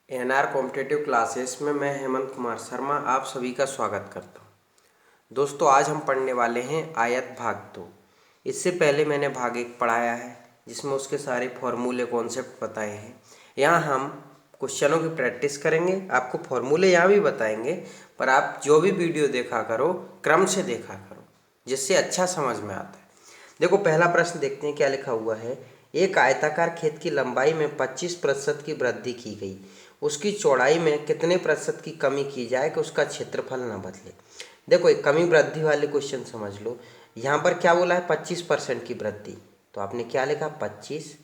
NR competitive classes में मैं हेमंत कुमार शर्मा आप सभी का स्वागत करता हूँ। दोस्तों, आज हम पढ़ने वाले हैं आयत भाग 2। इससे पहले मैंने भाग 1 पढ़ाया है, जिसमें उसके सारे फॉर्मूले कॉन्सेप्ट बताए हैं। यहाँ हम क्वेश्चनों की प्रैक्टिस करेंगे। आपको फॉर्मूले यहाँ भी बताएंगे, पर आप जो भी वीडियो देखा करो क्रम से देखा करो, जिससे अच्छा समझ में आता है। देखो, पहला प्रश्न देखते हैं क्या लिखा हुआ है। एक आयताकार खेत की लंबाई में 25% की वृद्धि की गई, उसकी चौड़ाई में कितने प्रतिशत की कमी की जाए कि उसका क्षेत्रफल न बदले। देखो, एक कमी वृद्धि वाले क्वेश्चन समझ लो। यहाँ पर क्या बोला है? 25% की वृद्धि, तो आपने क्या लिखा? 25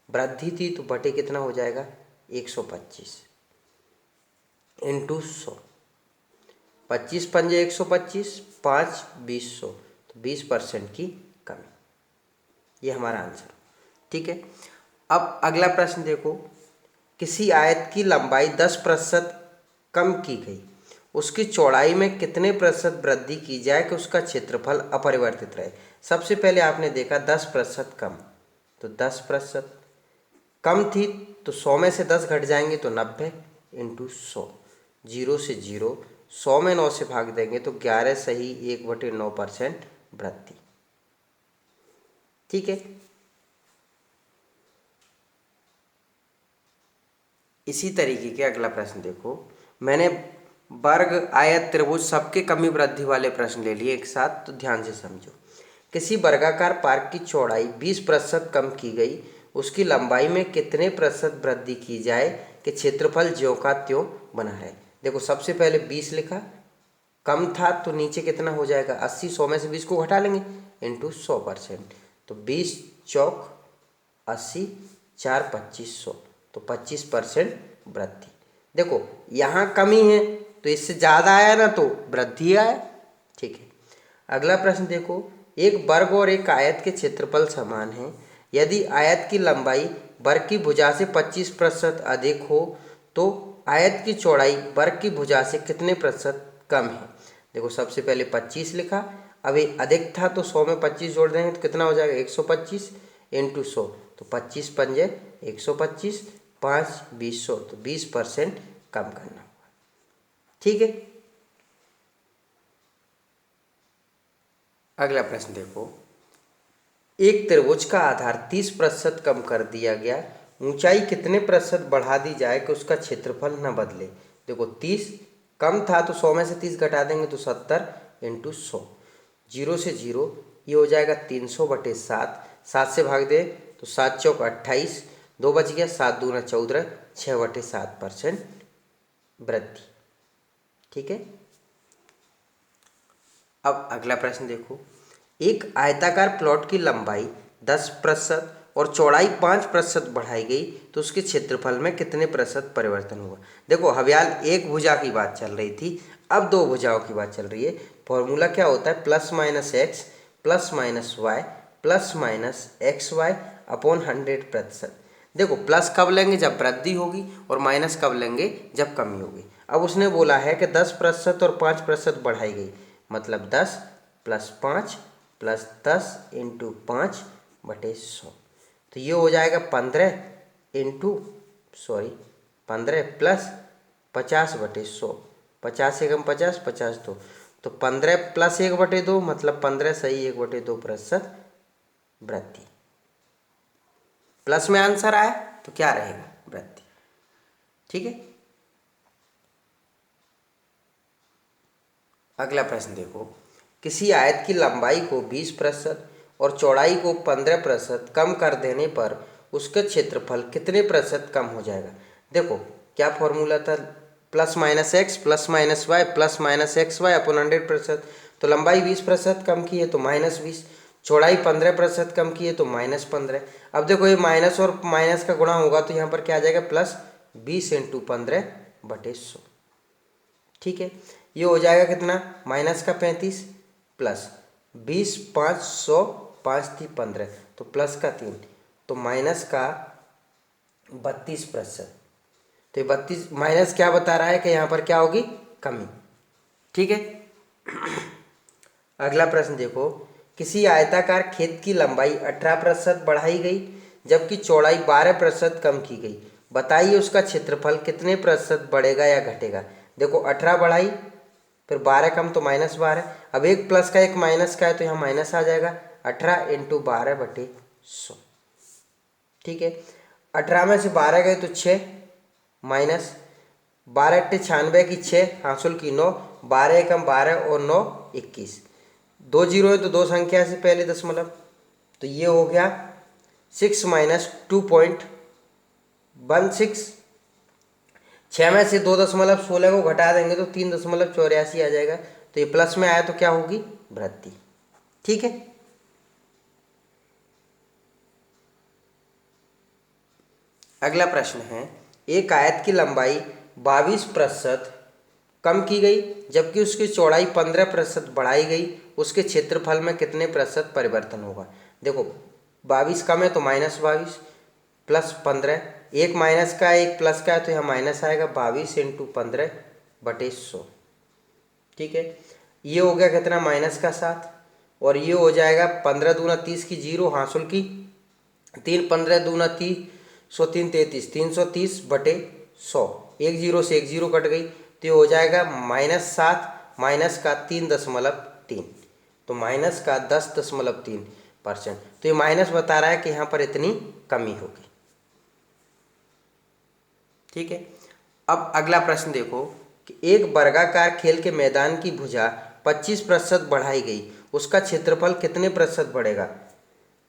वृद्धि थी तो बटे कितना हो जाएगा? 125 इंटू 100। 25 पंजे 125, 5 20, तो 20% की कमी। ये हमारा आंसर। ठीक है। अब अगला प्रश्न देखो। किसी आयत की लंबाई 10% कम की गई, उसकी चौड़ाई में कितने प्रतिशत वृद्धि की जाए कि उसका क्षेत्रफल अपरिवर्तित रहे। सबसे पहले आपने देखा 10% कम, तो 10% कम थी तो 100 में से 10 घट जाएंगे तो 90 इंटू 100। 0 से 0, 100 में 9 से भाग देंगे तो 11 सही 1/9% वृद्धि। ठीक है। इसी तरीके के अगला प्रश्न देखो। मैंने वर्ग, आयत, त्रिभुज सबके कमी वृद्धि वाले प्रश्न ले लिए एक साथ, तो ध्यान से समझो। किसी वर्गाकार पार्क की चौड़ाई 20% कम की गई, उसकी लंबाई में कितने प्रतिशत वृद्धि की जाए कि क्षेत्रफल ज्यों का त्यों बना रहे। देखो, सबसे पहले 20 लिखा, कम था तो नीचे कितना हो जाएगा? 80। 100 में से 20 को घटा लेंगे इंटू 100%, तो 20 चौक 80, 4 2500, तो 25% वृद्धि। देखो, यहाँ कमी है तो इससे ज़्यादा आया ना, तो वृद्धि आया। ठीक है। अगला प्रश्न देखो। एक वर्ग और एक आयत के क्षेत्रफल समान है। यदि आयत की लंबाई वर्ग की भुजा से 25% अधिक हो तो आयत की चौड़ाई वर्ग की भुजा से कितने प्रतिशत कम है। देखो, सबसे पहले 25 लिखा, अब ये अधिक था तो 100 में 25 जोड़ देंगे तो कितना हो जाएगा? 125 इंटू 100, तो 25 पंजे 125, 5 20, तो 20% कम करना होगा। ठीक है। अगला प्रश्न देखो। एक त्रिभुज का आधार 30% कम कर दिया गया, ऊंचाई कितने प्रतिशत बढ़ा दी जाए कि उसका क्षेत्रफल न बदले। देखो, 30 कम था तो 100 में से 30 घटा देंगे तो 70 इंटू 100। 0 से 0, ये हो जाएगा 300/7। 7 से भाग दे तो 7 चौक 28, 2 बच गया, 7 दूना 14, 6/7% वृद्धि। ठीक है। अब अगला प्रश्न देखो। एक आयताकार प्लॉट की लंबाई 10% और चौड़ाई 5% बढ़ाई गई तो उसके क्षेत्रफल में कितने प्रतिशत परिवर्तन हुआ। देखो, हवियाल एक भुजा की बात चल रही थी, अब दो भुजाओं की बात चल रही है। फॉर्मूला क्या होता है? +-x +-y +-xy upon 100%। देखो, प्लस कब लेंगे? जब वृद्धि होगी, और माइनस कब लेंगे? जब कमी होगी। अब उसने बोला है कि 10% और 5% बढ़ाई गई, मतलब 10 + 5 + 10 इंटू 5/100, तो ये हो जाएगा 15 + 50/100। 50 एकम 50, 50 2, तो 15 + 1/2, मतलब 15 सही 1/2% वृद्धि। प्लस में आंसर आया तो क्या रहेगा? वृद्धि। ठीक है। अगला प्रश्न देखो। किसी आयत की लंबाई को 20% और चौड़ाई को 15% कम कर देने पर उसका क्षेत्रफल कितने प्रतिशत कम हो जाएगा। देखो, क्या फॉर्मूला था? +-x +-y +-xy upon 100%। तो लंबाई 20% कम की है तो -20, चौड़ाई 15% कम की है तो -15। अब देखो, ये माइनस और माइनस का गुणा होगा तो यहाँ पर क्या आ जाएगा? +20 इंटू 15/100। ठीक है। ये हो जाएगा कितना? माइनस का 35 प्लस 20, 5 100, 5 थी 15, तो प्लस का 3, तो माइनस का 32%। तो ये 32 माइनस क्या बता रहा है कि यहाँ पर क्या होगी? कमी। ठीक है। अगला प्रश्न देखो। किसी आयताकार खेत की लंबाई 18% बढ़ाई गई, जबकि चौड़ाई 12% कम की गई, बताइए उसका क्षेत्रफल कितने प्रतिशत बढ़ेगा या घटेगा। देखो 18 बढ़ाई, फिर 12 कम तो -12। अब एक प्लस का एक माइनस का है तो यहाँ माइनस आ जाएगा। 18 × 12/100। ठीक है, 18 में से 12 गए तो 6, माइनस 12 × 96 की 6, हासिल की 9, 12 एकम 12 और 9 21। 2 जीरो है तो दो संख्या से पहले दशमलव, तो ये हो गया 6 - 2.16। 6 में से 2.16 को घटा देंगे तो 3.84 आ जाएगा। तो ये प्लस में आया तो क्या होगी, वृद्धि। ठीक है, अगला प्रश्न है, एक आयत की लंबाई 22% कम की गई जबकि उसकी चौड़ाई 15% बढ़ाई गई, उसके क्षेत्रफल में कितने प्रतिशत परिवर्तन होगा। देखो 22 कम है तो -22 प्लस 15, एक माइनस का है एक प्लस का है तो यहाँ माइनस आएगा। 22 × 15/100। ठीक है, ये हो गया कितना, -7, और ये हो जाएगा 15 दूना 30 की 0, हासिल की 3, 15 दूना 30, 100 3 33, 330/100। एक जीरो से एक जीरो कट गई तो ये हो जाएगा -7 माइनस का 3.3, तो माइनस का 10.3%। तो ये माइनस बता रहा है कि यहाँ पर इतनी कमी होगी। ठीक है, अब अगला प्रश्न देखो कि एक वर्गाकार खेल के मैदान की भुजा 25% बढ़ाई गई, उसका क्षेत्रफल कितने प्रतिशत बढ़ेगा।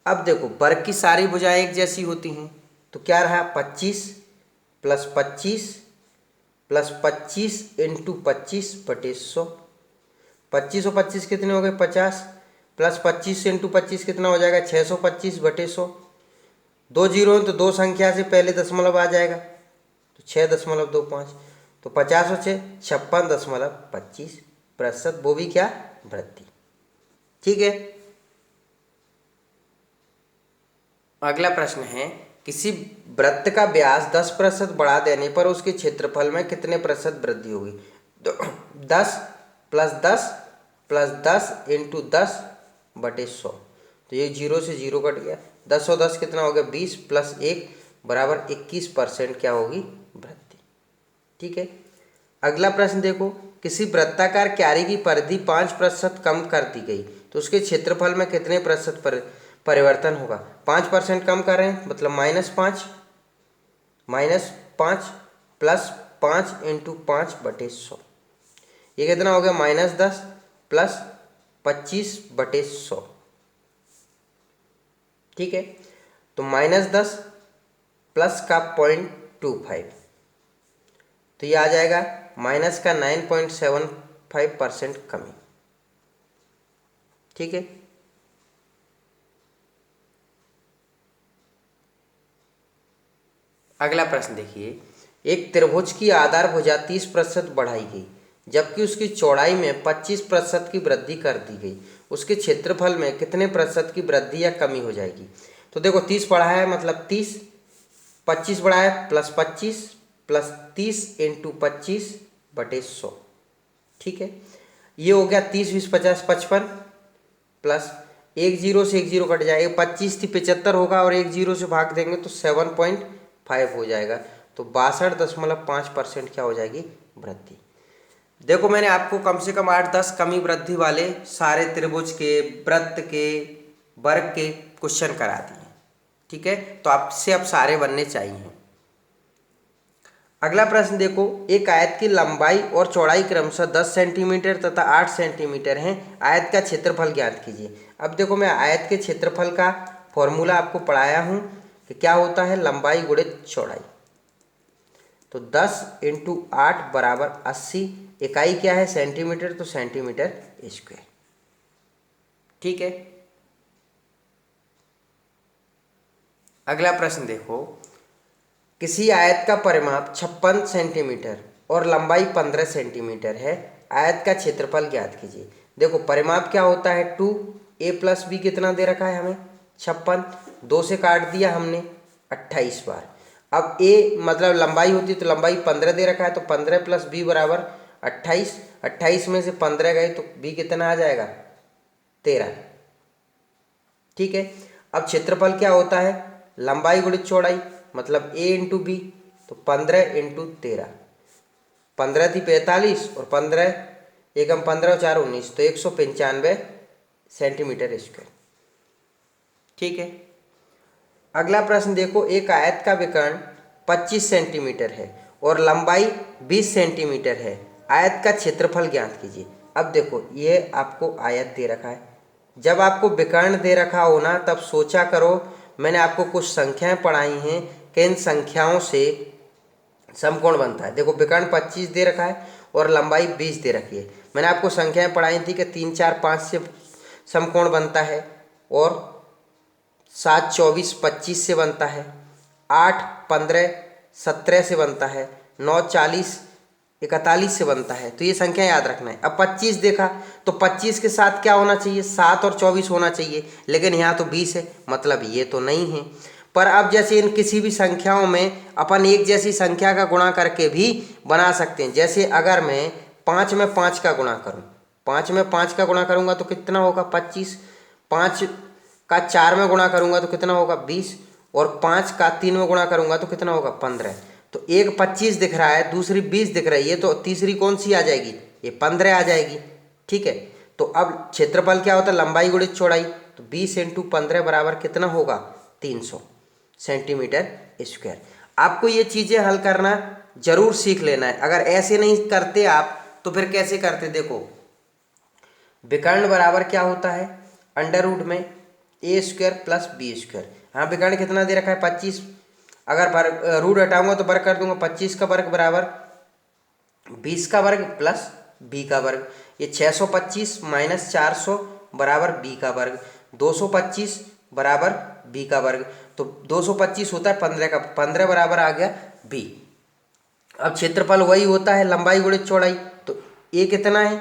अब देखो वर्ग की सारी भुजाएं एक जैसी होती हैं, तो क्या रहा, 25 + 25 + 25 × 25/100। 25 और 25 कितने हो गए, 50, प्लस 25 × 25 कितना हो जाएगा, 625/100। 2 जीरो है तो दो संख्या से पहले दशमलव आ जाएगा, तो 6.25, तो 50 और 6 56.25%, वो भी क्या, वृद्धि। ठीक है, अगला प्रश्न है, किसी वृत्त का व्यास 10% बढ़ा देने पर उसके क्षेत्रफल में कितने प्रतिशत वृद्धि होगी। तो 10 + 10 + 10 × 10/100, तो ये 0 से 0 कट गया। 10 और 10 कितना हो गया, 20 + 1 = 21% क्या होगी, वृद्धि। ठीक है, अगला प्रश्न देखो, किसी वृत्ताकार क्यारी की परिधि 5% कम कर दी गई तो उसके क्षेत्रफल में कितने प्रतिशत परिवर्तन होगा। 5% कम कर रहे हैं मतलब -5 + 5 × 5/100, ये कितना हो गया, -10 + 25/100। ठीक है, तो -10 प्लस का 0.25, तो ये आ जाएगा माइनस का 9.75% कमी। ठीक है, अगला प्रश्न देखिए, एक त्रिभुज की आधार भुजा 30% बढ़ाई गई जबकि उसकी चौड़ाई में 25% की वृद्धि कर दी गई, उसके क्षेत्रफल में कितने प्रतिशत की वृद्धि या कमी हो जाएगी। तो देखो 30 बढ़ाया है मतलब 30, 25 बढ़ाया +25 + 30 × 25/100। ठीक है, ये हो गया 30 20 50 55, प्लस एक जीरो से एक जीरो कट जाएगा, 25 थी 75 होगा और एक जीरो से भाग देंगे तो 7.5 हो जाएगा, तो 62.5% क्या हो जाएगी, वृद्धि। देखो मैंने आपको कम से कम 8-10 कमी वृद्धि वाले सारे त्रिभुज के, वृत्त के, वर्ग के क्वेश्चन करा दिए। ठीक है, तो आपसे अब सारे बनने चाहिए। अगला प्रश्न देखो, एक आयत की लंबाई और चौड़ाई क्रमशः 10 सेंटीमीटर तथा 8 सेंटीमीटर है, आयत का क्षेत्रफल ज्ञात कीजिए। अब देखो मैं आयत के क्षेत्रफल का फॉर्मूला आपको पढ़ाया हूँ कि क्या होता है, लंबाई गुणित चौड़ाई। तो 10 × 8 = 80, इकाई क्या है, सेंटीमीटर, तो सेंटीमीटर स्क्वायर। ठीक है, अगला प्रश्न देखो, किसी आयत का परिमाप 56 सेंटीमीटर और लंबाई 15 सेंटीमीटर है, आयत का क्षेत्रफल ज्ञात कीजिए। देखो परिमाप क्या होता है, 2a + b कितना दे रखा है हमें, 56, 2 से काट दिया हमने 28 बार। अब a मतलब लंबाई होती है तो लंबाई 15 दे रखा है, तो 15 + b = 28, 28 में से 15 गए तो b कितना आ जाएगा, 13। ठीक है, अब क्षेत्रफल क्या होता है, लंबाई गुणित चौड़ाई मतलब a × b, तो 15 इंटू 13, 15 थी 45 और 15 एकम 15 और 4 19, तो 195 सेंटीमीटर स्क्वायर। ठीक है। अगला प्रश्न देखो, एक आयत का विकर्ण 25 सेंटीमीटर है और लंबाई 20 सेंटीमीटर है, आयत का क्षेत्रफल ज्ञात कीजिए। अब देखो ये आपको आयत दे रखा है, जब आपको विकर्ण दे रखा हो ना तब सोचा करो, मैंने आपको कुछ संख्याएं पढ़ाई हैं कि इन संख्याओं से समकोण बनता है। देखो विकर्ण 25 दे रखा है और लंबाई 20 दे रखी है, मैंने आपको संख्याएं पढ़ाई थी कि 3 4 5 से समकोण बनता है, और 7 24 25 से बनता है, 8 15 17 से बनता है, 9 40 41 से बनता है। तो ये संख्या याद रखना है। अब 25 देखा तो 25 के साथ क्या होना चाहिए, 7 और 24 होना चाहिए, लेकिन यहाँ तो 20 है, मतलब ये तो नहीं है। पर अब जैसे इन किसी भी संख्याओं में अपन एक जैसी संख्या का गुणा करके भी बना सकते हैं। जैसे अगर मैं 5 में 5 का गुणा करूँ, 5 में 5 का गुणा करूँगा तो कितना होगा 25, 5 का 4 में गुणा करूँगा तो कितना होगा 20, और 5 का 3 में गुणा करूँगा तो कितना होगा 15। तो एक 25 दिख रहा है, दूसरी 20 दिख रही है, तो तीसरी कौन सी आ जाएगी, ये 15 आ जाएगी। ठीक है। तो अब क्षेत्रफल क्या होता है, लंबाई गुणित चौड़ाई, तो 20 इंटू 15 बराबर कितना होगा 300 सेंटीमीटर स्क्वायर। आपको ये चीज़ें हल करना जरूर सीख लेना है। अगर ऐसे नहीं करते आप तो फिर कैसे करते, देखो विकर्ण बराबर क्या होता है, अंडर रूट में ए स्क्वायर प्लस बी स्क्वायर। हाँ विकर्ण कितना दे रखा है 25, अगर रूट हटाऊंगा तो वर्ग कर दूंगा, 25 का वर्ग बराबर 20 का वर्ग प्लस बी का वर्ग, ये 625 माइनस 400 बराबर बी का वर्ग, 225 बराबर बी का वर्ग, तो 225 होता है 15 का, 15 बराबर आ गया बी। अब क्षेत्रफल वही होता है लंबाई गुणित चौड़ाई, तो ए कितना है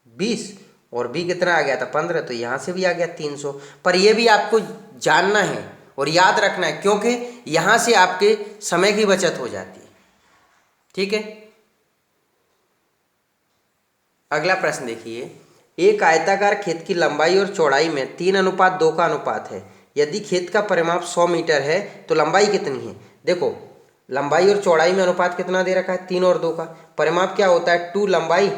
20 और बी कितना आ गया था 15, तो यहाँ से भी आ गया 300। पर ये भी आपको जानना है और याद रखना है, क्योंकि यहाँ से आपके समय की बचत हो जाती है। ठीक है। अगला प्रश्न देखिए, एक आयताकार खेत की लंबाई और चौड़ाई में 3:2 का अनुपात है। यदि खेत का परिमाप 100 मीटर है तो लंबाई कितनी है। देखो लंबाई और चौड़ाई में अनुपात कितना दे रखा है 3 और 2 का। परिमाप क्या होता है 2 लंबाई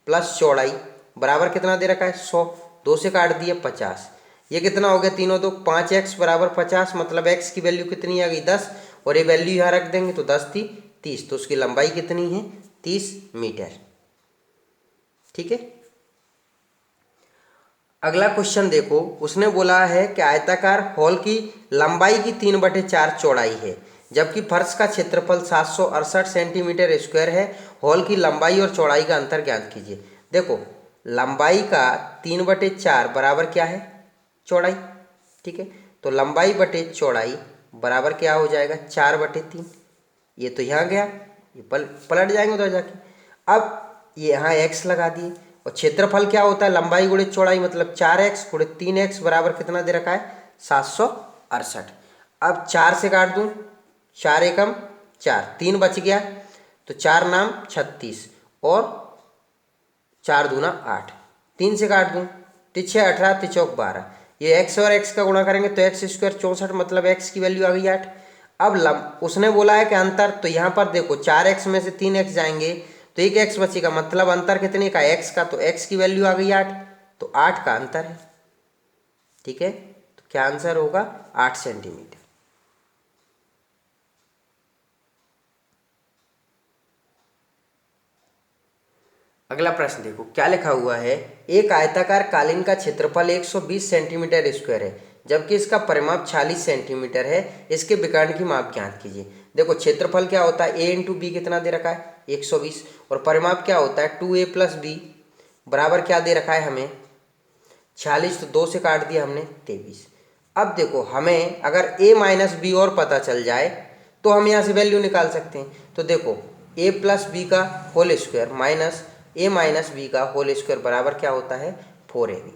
प्लस चौड़ाई बराबर कितना दे रखा है 100, 2 से काट दिए 50। ये कितना हो गया 3 और 2 5x बराबर 50, मतलब x की वैल्यू कितनी आ गई 10, और ये वैल्यू यहाँ रख देंगे तो 10 थी 30, तो उसकी लंबाई कितनी है 30 मीटर। ठीक है। अगला क्वेश्चन देखो, उसने बोला है कि आयताकार हॉल की लंबाई की 3/4 चौड़ाई है, जबकि फर्श का क्षेत्रफल 768 सेंटीमीटर स्क्वायर है। हॉल की लंबाई और चौड़ाई का अंतर ज्ञात कीजिए। देखो लंबाई का 3/4 बराबर क्या है चौड़ाई। ठीक है। तो लंबाई बटे चौड़ाई बराबर क्या हो जाएगा 4/3। ये तो यहाँ गया, ये पलट जाएंगे उधर जाके। अब ये यहाँ x लगा दिए, और क्षेत्रफल क्या होता है लंबाई गुणित चौड़ाई, मतलब 4x गुणित 3x बराबर कितना दे रखा है 768। अब 4 से काट दूँ, 4 एकम 4, 3 बच गया, तो 4 नाम 36 और 4 दूना 8, 3 से काट दूँ, 6 18 3 12, ये x और x का गुणा करेंगे तो x स्क्वायर 64, मतलब x की वैल्यू आ गई 8। अब उसने बोला है कि अंतर, तो यहाँ पर देखो 4x में से 3x जाएंगे तो एक x बचेगा, मतलब अंतर कितने का x का, तो x की वैल्यू आ गई 8, तो 8 का अंतर है। ठीक है। तो क्या आंसर होगा 8 सेंटीमीटर। अगला प्रश्न देखो क्या लिखा हुआ है, एक आयताकार कालीन का क्षेत्रफल 120 सेंटीमीटर स्क्वायर है, जबकि इसका परिमाप 46 सेंटीमीटर है। इसके विकर्ण की माप ज्ञात कीजिए। देखो क्षेत्रफल क्या होता है a इंटू बी कितना दे रखा है 120, और परिमाप क्या होता है 2a प्लस बी बराबर क्या दे रखा है हमें 46, तो 2 से काट दिया हमने 23। अब देखो हमें अगर a माइनस बी और पता चल जाए तो हम यहाँ से वैल्यू निकाल सकते हैं। तो देखो a प्लस बी का whole square minus a minus B का होल स्क्वायर बराबर क्या होता है 4ab।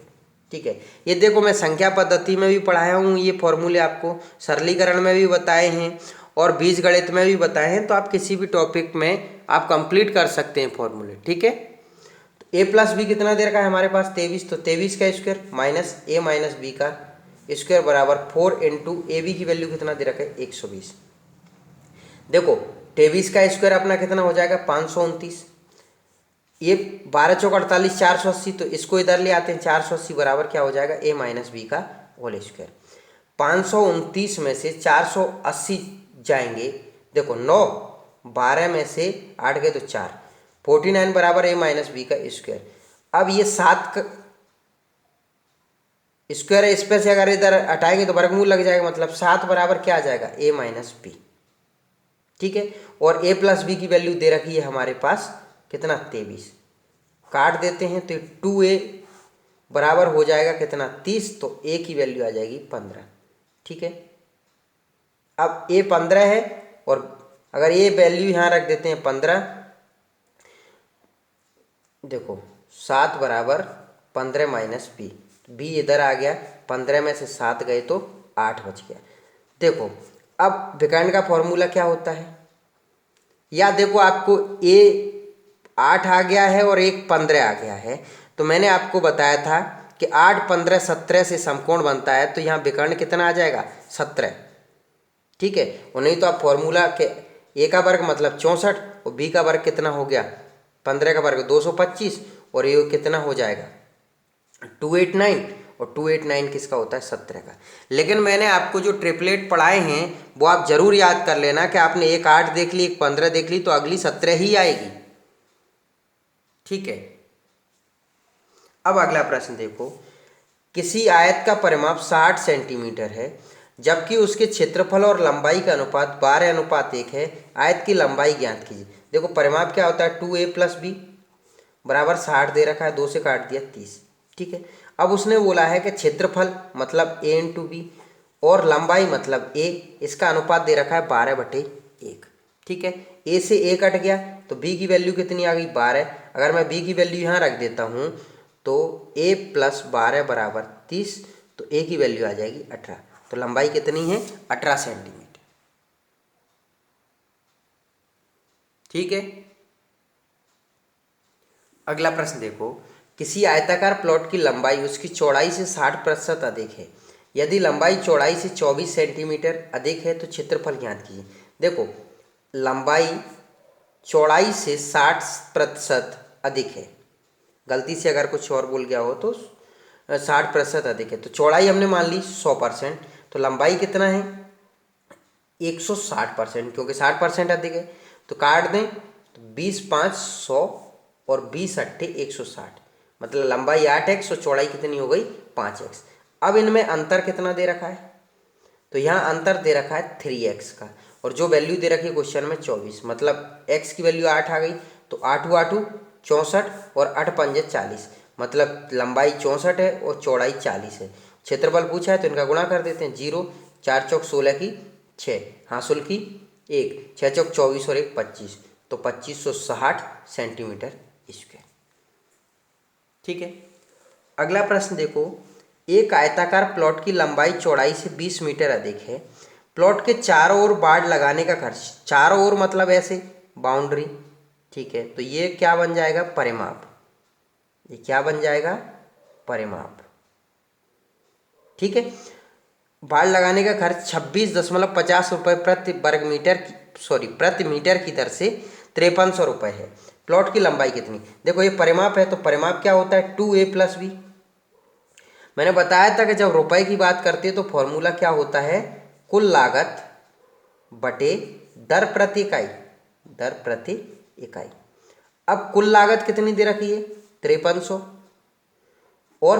ठीक है। ये देखो मैं संख्या पद्धति में भी पढ़ाया हूँ, ये फॉर्मूले आपको सरलीकरण में भी बताए हैं और बीजगणित में भी बताए हैं, तो आप किसी भी टॉपिक में आप कंप्लीट कर सकते हैं फॉर्मूले। ठीक है। तो a प्लस बी कितना दे रखा है हमारे पास 23, तो 23 का square minus a minus B का स्क्वायर बराबर 4 इंटू ए बी की वैल्यू कितना दे रखा है 120। देखो 23 का स्क्वायर अपना कितना हो जाएगा 529, ये 12 चौक 48 480, तो इसको इधर ले आते हैं 480 बराबर क्या हो जाएगा a माइनस बी का होल स्क्वायर। 529 में से 480 जाएंगे, देखो 9, 12 में से 8 गए तो 4, 49 बराबर a माइनस बी का स्क्वायर। अब ये 7 का स्क्वायर है, इस पर से अगर इधर हटाएंगे तो वर्गमूल लग जाएगा, मतलब 7 बराबर क्या आ जाएगा a माइनस बी। ठीक है, और a प्लस बी की वैल्यू दे रखी है हमारे पास कितना 23, काट देते हैं तो 2a बराबर हो जाएगा कितना 30, तो a की वैल्यू आ जाएगी 15। ठीक है, अब a 15 है और अगर ये वैल्यू यहाँ रख देते हैं 15, देखो 7 बराबर 15 माइनस बी, बी इधर आ गया, 15 में से 7 गए तो 8 बच गया। देखो अब विकर्ण का फॉर्मूला क्या होता है, या देखो आपको a 8 आ गया है और एक 15 आ गया है, तो मैंने आपको बताया था कि 8, 15, 17 से समकोण बनता है, तो यहाँ विकर्ण कितना आ जाएगा 17। ठीक है, और नहीं तो आप फॉर्मूला के a का वर्ग मतलब 64 और b का वर्ग कितना हो गया 15 का वर्ग 225, और ये कितना हो जाएगा 289, और 289 किसका होता है 17 का। लेकिन मैंने आपको जो ट्रिपलेट पढ़ाए हैं वो आप जरूर याद कर लेना कि आपने एक 8 देख ली, एक 15 देख ली, तो अगली 17 ही आएगी। ठीक है, अब अगला प्रश्न देखो, किसी आयत का परिमाप 60 सेंटीमीटर है, जबकि उसके क्षेत्रफल और लंबाई का अनुपात 12:1 है, आयत की लंबाई ज्ञात कीजिए। देखो परिमाप क्या होता है 2a प्लस बी बराबर 60 दे रखा है, 2 से काट दिया 30। ठीक है, अब उसने बोला है कि क्षेत्रफल मतलब a इंटू बी और लंबाई मतलब a, इसका अनुपात दे रखा है 12/1। ठीक है, a से a कट गया तो b की वैल्यू कितनी आ गई 12। अगर मैं b की वैल्यू यहाँ रख देता हूँ तो a प्लस 12 बराबर 30, तो a की वैल्यू आ जाएगी 18, तो लंबाई कितनी है 18 सेंटीमीटर। ठीक है, अगला प्रश्न देखो, किसी आयताकार प्लॉट की लंबाई उसकी चौड़ाई से 60% अधिक है, यदि लंबाई चौड़ाई से 24 सेंटीमीटर अधिक है तो क्षेत्रफल ज्ञात कीजिए। देखो लंबाई चौड़ाई से 60% अधिक है, गलती से अगर कुछ और बोल गया हो तो 60% अधिक है, तो चौड़ाई हमने मान ली 100%, तो लंबाई कितना है 160%, क्योंकि 60% अधिक है, तो काट दें तो 20 5 100 और 20 अट्ठे 160, मतलब लंबाई 8x और चौड़ाई कितनी हो गई 5x। अब इनमें अंतर कितना दे रखा है, तो यहाँ अंतर दे रखा है 3x का, और जो वैल्यू दे रखी है क्वेश्चन में 24, मतलब x की वैल्यू 8 आ गई, तो 8 8 64 और 8 5 40, मतलब लंबाई 64 है और चौड़ाई 40 है। क्षेत्रफल पूछा है तो इनका गुणा कर देते हैं, 0 4 चौक 16 की 6, हासुल की 1, 6 चौक 24 और 1 25, तो 2560 सेंटीमीटर स्क्वायर। ठीक है, अगला प्रश्न देखो, एक आयताकार प्लॉट की लंबाई चौड़ाई से 20 मीटर अधिक है, प्लॉट के चारों ओर बाड़ लगाने का खर्च, चारों ओर मतलब ऐसे बाउंड्री। ठीक है, तो ये क्या बन जाएगा परिमाप, ये क्या बन जाएगा परिमाप। ठीक है, बाड़ लगाने का खर्च 26.50 रुपये प्रति वर्ग मीटर प्रति मीटर की दर से 5300 रुपये है। प्लॉट की लंबाई कितनी, देखो ये परिमाप है, तो परिमाप क्या होता है 2a प्लस बी। मैंने बताया था कि जब रुपए की बात करते हैं तो फॉर्मूला क्या होता है कुल लागत बटे दर प्रति इकाई, दर प्रति इकाई। अब कुल लागत कितनी दे रखी है 5300 और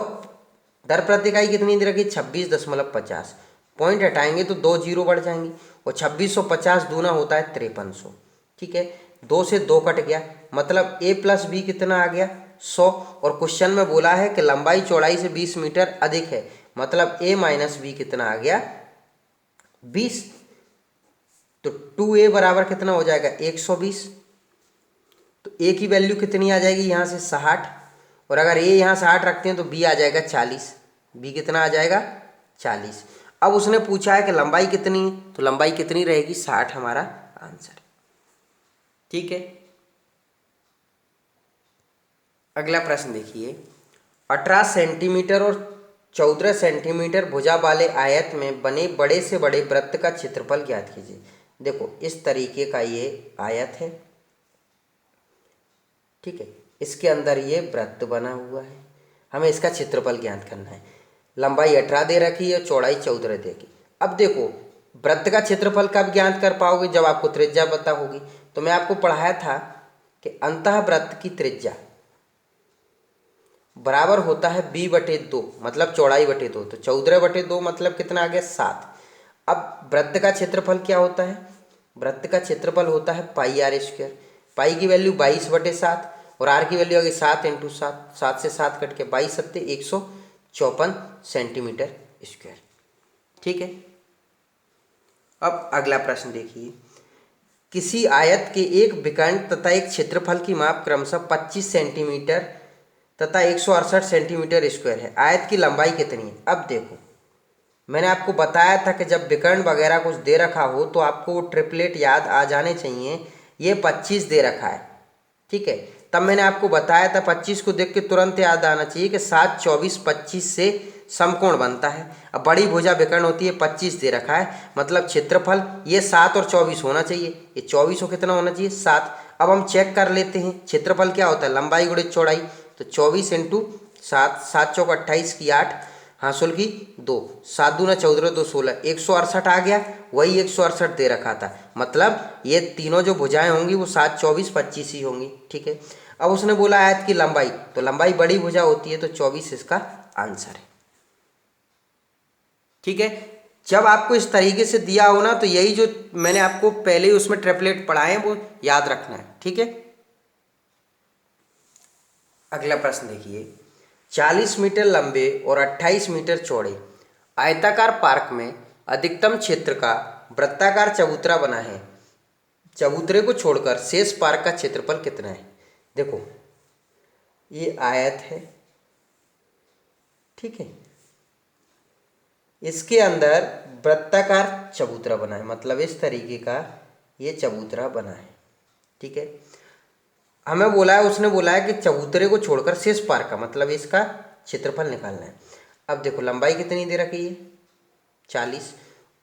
दर प्रति इकाई कितनी दे रखी है 26.50, पॉइंट हटाएंगे तो 2 जीरो बढ़ जाएंगी, और 2650 दूना होता है 5300। ठीक है, 2 से 2 कट गया, मतलब a प्लस बी कितना आ गया 100, और क्वेश्चन में बोला है कि लंबाई चौड़ाई से 20 मीटर अधिक है, मतलब a माइनस बी कितना आ गया 20, तो 2a बराबर कितना हो जाएगा 120, तो a की वैल्यू कितनी आ जाएगी यहाँ से 60, और अगर a यहाँ 60 रखते हैं तो b आ जाएगा 40, b कितना आ जाएगा 40। अब उसने पूछा है कि लंबाई कितनी है, तो लंबाई कितनी रहेगी 60 हमारा आंसर। ठीक है, अगला प्रश्न देखिए, 18 सेंटीमीटर और 14 सेंटीमीटर भुजा वाले आयत में बने बड़े से बड़े वृत्त का क्षेत्रफल ज्ञात कीजिए। देखो इस तरीके का ये आयत है, ठीक है, इसके अंदर ये वृत्त बना हुआ है, हमें इसका क्षेत्रफल ज्ञात करना है। लंबाई 18 दे रखी है, चौड़ाई 14 देगी। अब देखो वृत्त का क्षेत्रफल कब ज्ञात कर पाओगे, जब आपको त्रिज्या पता होगी। तो मैं आपको पढ़ाया था कि अंतः वृत्त की त्रिज्या बराबर होता है b/2, मतलब चौड़ाई बटे 2। तो 14/2 मतलब कितना आ गया, 7। अब वृत्त का क्षेत्रफल क्या होता है, वृत्त का क्षेत्रफल होता है पाई आर स्क्वायर। पाई की वैल्यू 22/7 और आर की वैल्यू आ गई 7 × 7, 7 से 7 कट के 22 सत्ते 154 सेंटीमीटर स्क्वायर, ठीक है। अब अगला प्रश्न देखिए, किसी आयत के एक विकर्ण तथा एक क्षेत्रफल की माप क्रमशः 25 सेंटीमीटर तथा 168 सेंटीमीटर स्क्वायर है। आयत की लंबाई कितनी है। अब देखो मैंने आपको बताया था कि जब विकर्ण वगैरह कुछ दे रखा हो तो आपको वो ट्रिपलेट याद आ जाने चाहिए। ये 25 दे रखा है, ठीक है। तब मैंने आपको बताया था 25 को देख के तुरंत याद आना चाहिए कि 7, 24, 25 से समकोण बनता है। अब बड़ी भुजा विकर्ण होती है, 25 दे रखा है, मतलब क्षेत्रफल ये 7 और 24 होना चाहिए। ये 24 को कितना होना चाहिए, 7। अब हम चेक कर लेते हैं क्षेत्रफल क्या होता है, लंबाई गुणित चौड़ाई। तो 24 × 7, 7 चौक 28 की 8, हासिल की 2, 7 दूना 14, 2 16, 168 आ गया। वही 168 दे रखा था, मतलब ये तीनों जो भुजाएं होंगी वो 7, 24, 25 ही होंगी, ठीक है। अब उसने बोला आयत की लंबाई, तो लंबाई बड़ी भुजा होती है, तो 24 इसका आंसर है, ठीक है। जब आपको इस तरीके से दिया हो ना, तो यही जो मैंने आपको पहले ही उसमें ट्रिपलेट पढ़ाए हैं वो याद रखना है, ठीक है। अगला प्रश्न देखिए, 40 मीटर लंबे और 28 मीटर चौड़े आयताकार पार्क में अधिकतम क्षेत्र का वृत्ताकार चबूतरा बना है। चबूतरे को छोड़कर शेष पार्क का क्षेत्रफल कितना है। देखो ये आयत है, ठीक है, इसके अंदर वृत्ताकार चबूतरा बना है, मतलब इस तरीके का ये चबूतरा बना है, ठीक है। हमें बोला है, उसने बोला है कि चबूतरे को छोड़कर शेष पार्क का, मतलब इसका क्षेत्रफल निकालना है। अब देखो लंबाई कितनी दे रखी है, 40,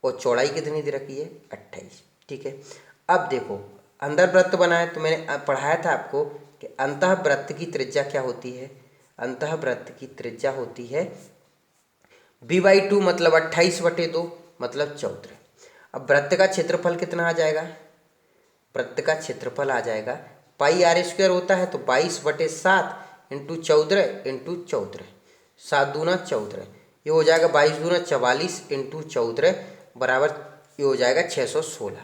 और चौड़ाई कितनी दे रखी है, 28, ठीक है। अब देखो अंदर वृत्त बना है, तो मैंने पढ़ाया था आपको कि अंतः वृत्त की त्रिज्या क्या होती है। अंतः वृत्त की त्रिज्या होती है b/2, मतलब 28/2, मतलब 14। अब वृत्त का क्षेत्रफल कितना आ जाएगा, वृत्त का क्षेत्रफल आ जाएगा पाई आर स्क्वायर होता है, तो 22/7 × 14 × 14, 7 दूना 14, ये हो जाएगा 22 दूना 44 × 14 बराबर ये हो जाएगा 616,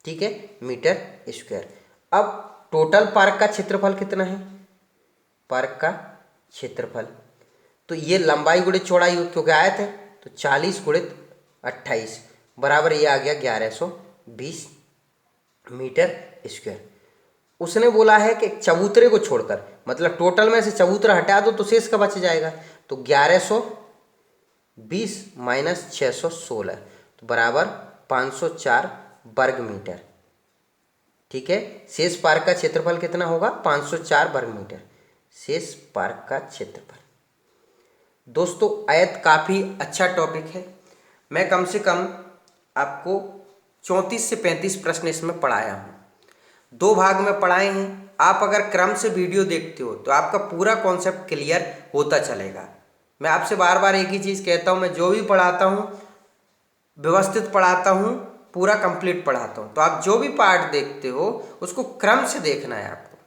ठीक है, मीटर स्क्वायर। अब टोटल पार्क का क्षेत्रफल कितना है, पार्क का क्षेत्रफल, तो ये लंबाई गुणित चौड़ाई क्योंकि आयत है, तो 40 × 28 बराबर ये आ गया 1120 मीटर स्क्वायर। उसने बोला है कि चबूतरे को छोड़कर, मतलब टोटल में से चबूतरा हटा दो तो शेष का बच जाएगा, तो 1120 - 616 तो बराबर 504 वर्ग मीटर, ठीक है। शेष पार्क का क्षेत्रफल कितना होगा, 504 वर्ग मीटर, शेष पार्क का क्षेत्रफल। दोस्तों आयत काफ़ी अच्छा टॉपिक है, मैं कम से कम आपको 34 से 35 प्रश्न इसमें पढ़ाया हूँ, 2 भाग में पढ़ाए हैं। आप अगर क्रम से वीडियो देखते हो तो आपका पूरा कॉन्सेप्ट क्लियर होता चलेगा। मैं आपसे बार बार एक ही चीज़ कहता हूँ, मैं जो भी पढ़ाता हूँ व्यवस्थित पढ़ाता हूँ, पूरा कंप्लीट पढ़ाता हूँ। तो आप जो भी पार्ट देखते हो उसको क्रम से देखना है आपको,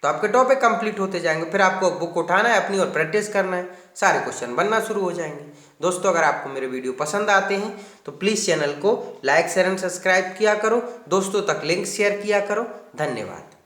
तो आपके टॉपिक कंप्लीट होते जाएंगे। फिर आपको बुक उठाना है अपनी और प्रैक्टिस करना है, सारे क्वेश्चन बनना शुरू हो जाएंगे। दोस्तों अगर आपको मेरे वीडियो पसंद आते हैं तो प्लीज़ चैनल को लाइक शेयर एंड सब्सक्राइब किया करो, दोस्तों तक लिंक शेयर किया करो। धन्यवाद।